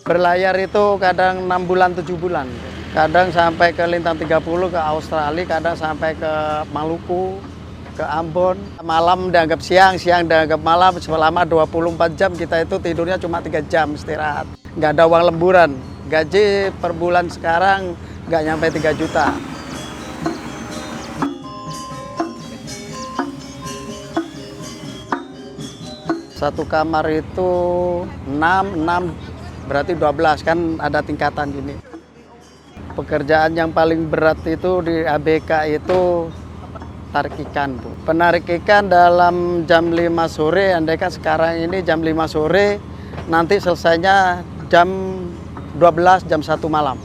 Berlayar itu kadang 6 bulan, 7 bulan. Kadang sampai ke Lintang 30, ke Australia, kadang sampai ke Maluku, ke Ambon. Malam dianggap siang, siang dianggap malam. Selama 24 jam kita itu tidurnya cuma 3 jam istirahat. Nggak ada uang lemburan. Gaji per bulan sekarang nggak nyampe 3 juta. Satu kamar itu 6 berarti 12, kan ada tingkatan gini. Pekerjaan yang paling berat itu di ABK itu tarik ikan, Bu. Penarik ikan dalam jam 5 sore, andaikan sekarang ini jam 5 sore, nanti selesainya jam 12, jam 1 malam.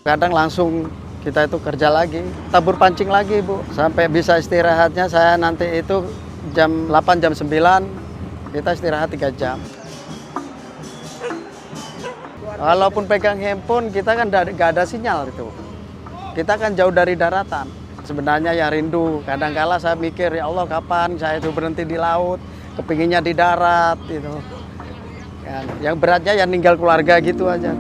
Kadang langsung kita itu kerja lagi, tabur pancing lagi, Bu. Sampai bisa istirahatnya saya nanti itu jam 8, jam 9, kita istirahat 3 jam. Walaupun pegang handphone, kita kan nggak ada sinyal itu. Kita kan jauh dari daratan. Sebenarnya ya rindu. Kadang-kala saya mikir, ya Allah kapan saya itu berhenti di laut, kepinginnya di darat gitu. Yang beratnya ya ninggal keluarga gitu aja.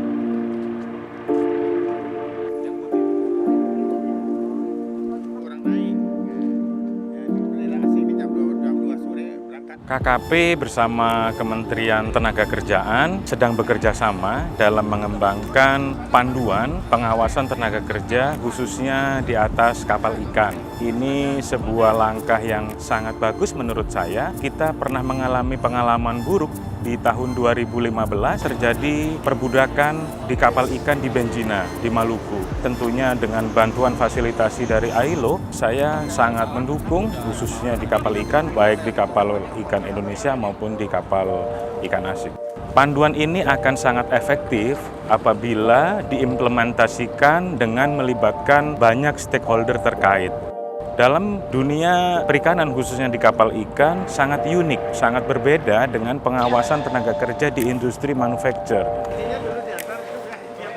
KKP bersama Kementerian Tenagakerjaan sedang bekerja sama dalam mengembangkan panduan pengawasan tenaga kerja khususnya di atas kapal ikan. Ini sebuah langkah yang sangat bagus menurut saya. Kita pernah mengalami pengalaman buruk di tahun 2015 terjadi perbudakan di kapal ikan di Benjina, di Maluku. Tentunya dengan bantuan fasilitasi dari ILO, saya sangat mendukung khususnya di kapal ikan, baik di kapal ikan Indonesia maupun di kapal ikan asing. Panduan ini akan sangat efektif apabila diimplementasikan dengan melibatkan banyak stakeholder terkait. Dalam dunia perikanan khususnya di kapal ikan sangat unik, sangat berbeda dengan pengawasan tenaga kerja di industri manufacture.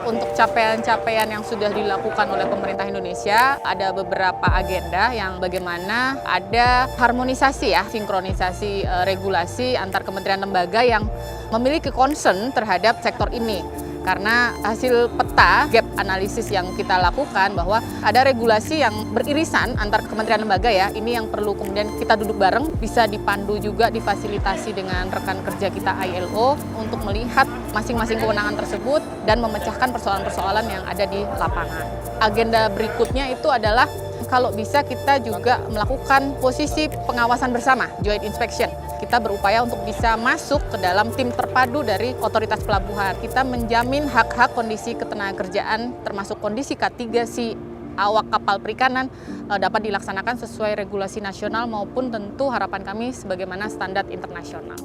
Untuk capaian-capaian yang sudah dilakukan oleh pemerintah Indonesia, ada beberapa agenda yang bagaimana ada harmonisasi ya, sinkronisasi regulasi antar kementerian lembaga yang memiliki concern terhadap sektor ini. Karena hasil peta gap analisis yang kita lakukan bahwa ada regulasi yang beririsan antar kementerian lembaga ya, ini yang perlu kemudian kita duduk bareng, bisa dipandu juga, difasilitasi dengan rekan kerja kita ILO untuk melihat masing-masing kewenangan tersebut dan memecahkan persoalan-persoalan yang ada di lapangan. Agenda berikutnya itu adalah kalau bisa kita juga melakukan posisi pengawasan bersama, joint inspection. Kita berupaya untuk bisa masuk ke dalam tim terpadu dari otoritas pelabuhan. Kita menjamin hak-hak kondisi ketenagakerjaan termasuk kondisi K3 si awak kapal perikanan dapat dilaksanakan sesuai regulasi nasional maupun tentu harapan kami sebagaimana standar internasional.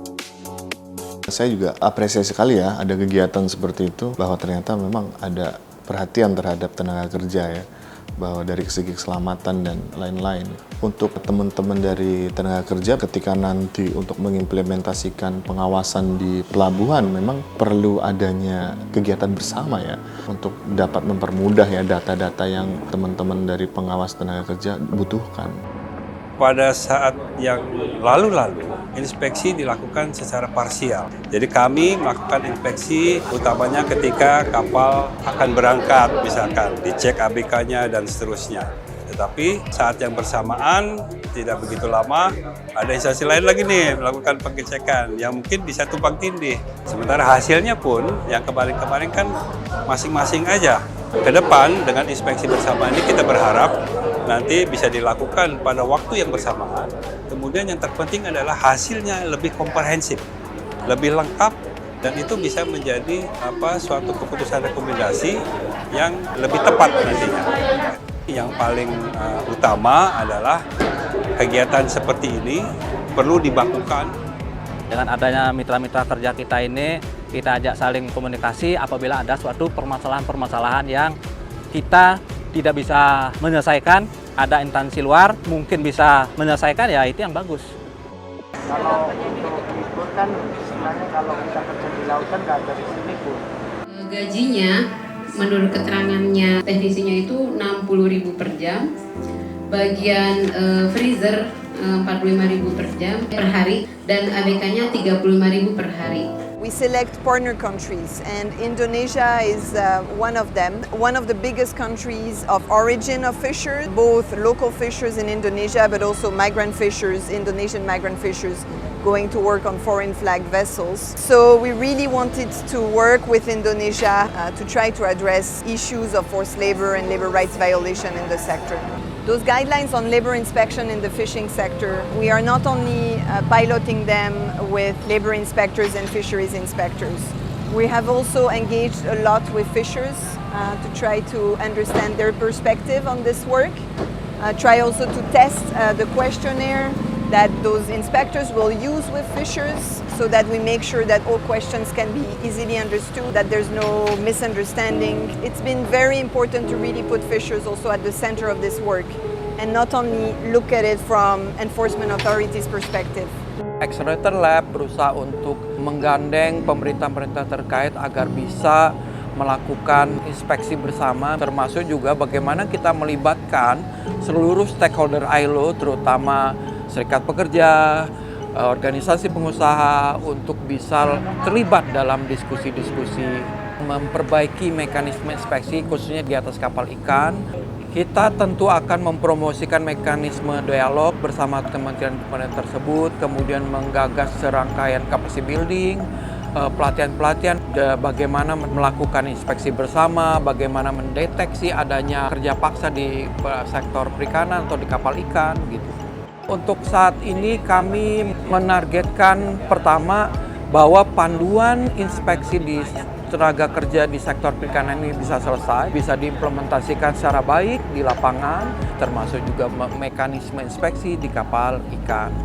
Saya juga apresiasi sekali ya ada kegiatan seperti itu, bahwa ternyata memang ada perhatian terhadap tenaga kerja ya, bahwa dari segi keselamatan dan lain-lain. Untuk teman-teman dari tenaga kerja ketika nanti untuk mengimplementasikan pengawasan di pelabuhan memang perlu adanya kegiatan bersama ya, untuk dapat mempermudah ya data-data yang teman-teman dari pengawas tenaga kerja butuhkan. Pada saat yang lalu-lalu, inspeksi dilakukan secara parsial. Jadi kami melakukan inspeksi utamanya ketika kapal akan berangkat, misalkan dicek ABK-nya dan seterusnya. Tetapi saat yang bersamaan, tidak begitu lama, ada instansi lain lagi nih melakukan pengecekan yang mungkin bisa tumpang tindih. Sementara hasilnya pun yang kemarin-kemarin kan masing-masing aja. Ke depan dengan inspeksi bersama ini kita berharap nanti bisa dilakukan pada waktu yang bersamaan. Kemudian yang terpenting adalah hasilnya lebih komprehensif, lebih lengkap, dan itu bisa menjadi suatu keputusan rekomendasi yang lebih tepat nantinya. Yang paling utama adalah kegiatan seperti ini perlu dibakukan. Dengan adanya mitra-mitra kerja kita ini, kita ajak saling komunikasi apabila ada suatu permasalahan-permasalahan yang kita tidak bisa menyelesaikan, ada instansi luar mungkin bisa menyelesaikan, ya itu yang bagus. Kalau untuk itu kan istilahnya kalau kita kerja di laut kan nggak ada di sini, Bu. Gajinya menurut keterangannya teknisinya itu 60.000 per jam. Bagian freezer 45.000 per jam per hari dan ABK-nya 35.000 per hari. We select partner countries, and Indonesia is one of them. One of the biggest countries of origin of fishers, both local fishers in Indonesia, but also migrant fishers, Indonesian migrant fishers going to work on foreign flag vessels. So we really wanted to work with Indonesia to try to address issues of forced labor and labor rights violation in the sector. Those guidelines on labor inspection in the fishing sector, we are not only piloting them with labor inspectors and fisheries inspectors. We have also engaged a lot with fishers to try to understand their perspective on this work. Try also to test the questionnaire that those inspectors will use with fishers so that we make sure that all questions can be easily understood, that there's no misunderstanding. It's been very important to really put fishers also at the center of this work and not only look at it from enforcement authorities' perspective. Accelerator Lab berusaha untuk menggandeng pemerintah-pemerintah terkait agar bisa melakukan inspeksi bersama, termasuk juga bagaimana kita melibatkan seluruh stakeholder ILO, terutama serikat pekerja, organisasi pengusaha untuk bisa terlibat dalam diskusi-diskusi, memperbaiki mekanisme inspeksi khususnya di atas kapal ikan. Kita tentu akan mempromosikan mekanisme dialog bersama kementerian-kementerian tersebut, kemudian menggagas serangkaian capacity building, pelatihan-pelatihan, bagaimana melakukan inspeksi bersama, bagaimana mendeteksi adanya kerja paksa di sektor perikanan atau di kapal ikan gitu. Untuk saat ini kami menargetkan pertama bahwa panduan inspeksi di tenaga kerja di sektor perikanan ini bisa selesai, bisa diimplementasikan secara baik di lapangan, termasuk juga mekanisme inspeksi di kapal ikan.